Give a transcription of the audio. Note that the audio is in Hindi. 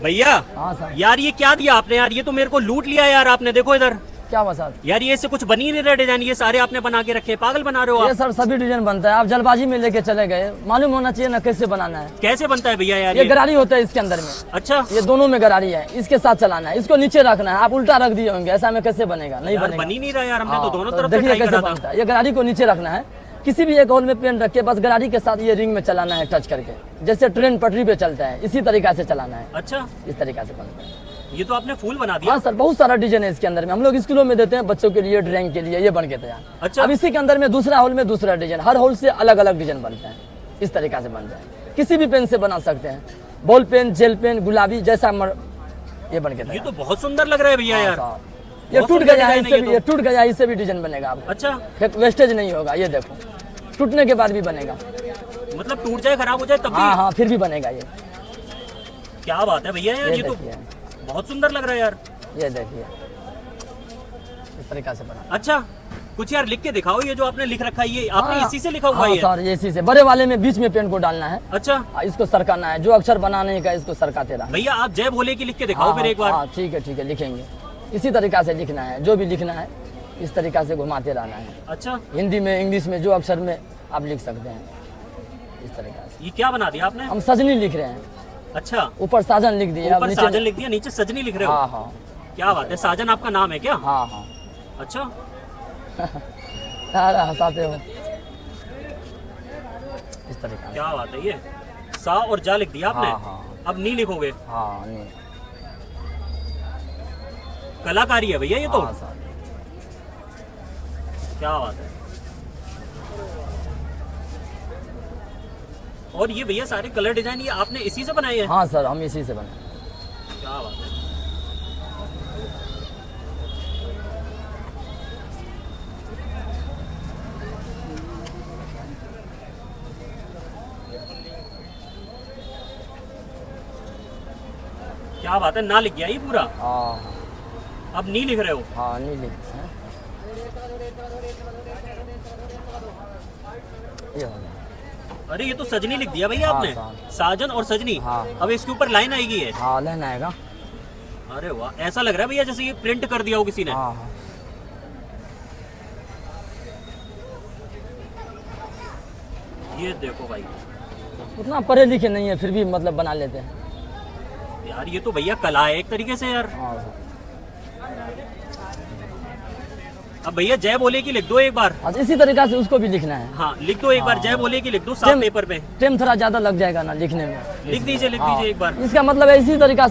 भैया हाँ सर। यार ये क्या दिया आपने यार, ये तो मेरे को लूट लिया यार आपने। देखो इधर क्या बसा यार, ये इससे कुछ बन ही नहीं रहा डिजाइन, ये सारे आपने बना के रखे, पागल बना रहे हो ये आप। सर सभी डिजाइन बनता है। आप जल्दबाजी में लेके चले गए, मालूम होना चाहिए ना कैसे बनाना है। कैसे बनता है भैया यार ये गरारी होता है इसके अंदर में। अच्छा ये दोनों में गरारी है, इसके साथ चलाना है, इसको नीचे रखना है। आप उल्टा रख दिए होंगे, ऐसा में कैसे बनेगा? नहीं यार बनेगा। बन ही नहीं रहा यार, हमने तो हाँ, दोनों तो तरफ से देखिए ट्राई कैसे करा था। बनता है। ये गरारी को नीचे रखना है, किसी भी एक होल में पेन रख के बस गरारी के साथ ये रिंग में चलाना है, टच करके, जैसे ट्रेन पटरी पे चलता है इसी तरीका से चलाना है। अच्छा इस तरीका से बनता है। ये तो आपने फूल बना दिया। हाँ सर, बहुत सारा डिजाइन है इसके अंदर में। हम लोग स्कूलों में देते हैं बच्चों के लिए, ड्राइंग के लिए, ये बन के तैयार। अच्छा। अब इसी के अंदर में दूसरा होल में दूसरा डिजाइन, हर होल से अलग अलग डिजाइन बनता है। इस तरीका से बनता है, किसी भी पेन से बना सकते हैं, बॉल पेन, जेल पेन, गुलाबी, जैसा ये बन के ये तैयार। तो बहुत सुंदर लग रहा है भैया यार। ये बहुत टूट सुंदर गया है, डिजाइन है इससे ये भी तो। ये टूट गया, इससे भी डिजाइन बनेगा आपको। अच्छा वेस्टेज नहीं होगा। ये देखो, टूटने के बाद भी बनेगा। मतलब टूट जाए, खराब हो जाए तब हाँ भी? हाँ, फिर भी बनेगा ये। क्या बात है भैया यार, ये तो देखिए, बहुत सुंदर लग रहा है यार। ये देखिए, इस तरीका से बना। अच्छा कुछ यार लिख के दिखाओ, ये जो आपने लिख रखा है ये आपने हाँ, इसी से लिखा हुआ हाँ है ये? सर, ये इसी से। बड़े वाले में बीच में पेन को डालना है, अच्छा इसको सरकाना है, जो अक्षर बनाने का इसको सरकाते रहना। भैया आप जय भोले की लिख के दिखाओ फिर एक बार। हाँ ठीक है, लिखेंगे। इसी तरीका से लिखना है, जो भी लिखना है इस तरीका से घुमाते रहना है। अच्छा हिंदी में, इंग्लिश में, जो अक्षर में आप लिख सकते हैं इस तरीका से। ये क्या बना दिया आपने? हम सजनी लिख रहे हैं, अच्छा ऊपर साजन लिख दिए। अब ऊपर नीचे साजन लिख दिया, नीचे सजनी लिख रहे हो? हाँ हाँ क्या बात है, साजन आपका नाम है क्या? हाँ हाँ। अच्छा यार हंसाते हो। इस तरीका से। क्या बात है, ये सा और जा लिख दिया आपने। हाँ हाँ अब नहीं लिखोगे? हाँ, नहीं। कलाकारी है भैया ये तो। हाँ सर। क्या बात है। और ये भैया सारे कलर डिजाइन ये आपने इसी से बनाए हैं? हाँ सर, हम इसी से बने। क्या बात है। क्या बात है, ना लिख गया ये पूरा? हाँ अब नहीं लिख रहे हो? हाँ, नहीं लिखते हैं। ये हो गया। अरे ये तो सजनी लिख दिया भैया हाँ, आपने। साजन और सजनी। हाँ। अब इसके ऊपर लाइन आएगी है। हाँ, लेना आएगा। अरे वाह, ऐसा लग रहा है भैया जैसे ये प्रिंट कर दिया हो किसी ने। हाँ हाँ। ये देखो भाई, उतना पढ़े लिखे नहीं है, फिर भी मतलब बना लेते हैं। यार ये तो भैया कला है एक तरीके से यार। हाँ सर। अब भैया जय बोले की लिख दो एक बार। अच्छा, इसी तरीका से उसको भी लिखना है। हाँ लिख दो एक बार, जय बोले की लिख दो साफ टेम- पेपर पे। टाइम थोड़ा ज्यादा लग जाएगा ना लिखने में। लिख दीजिए हाँ, एक बार। इसका मतलब है इसी तरीका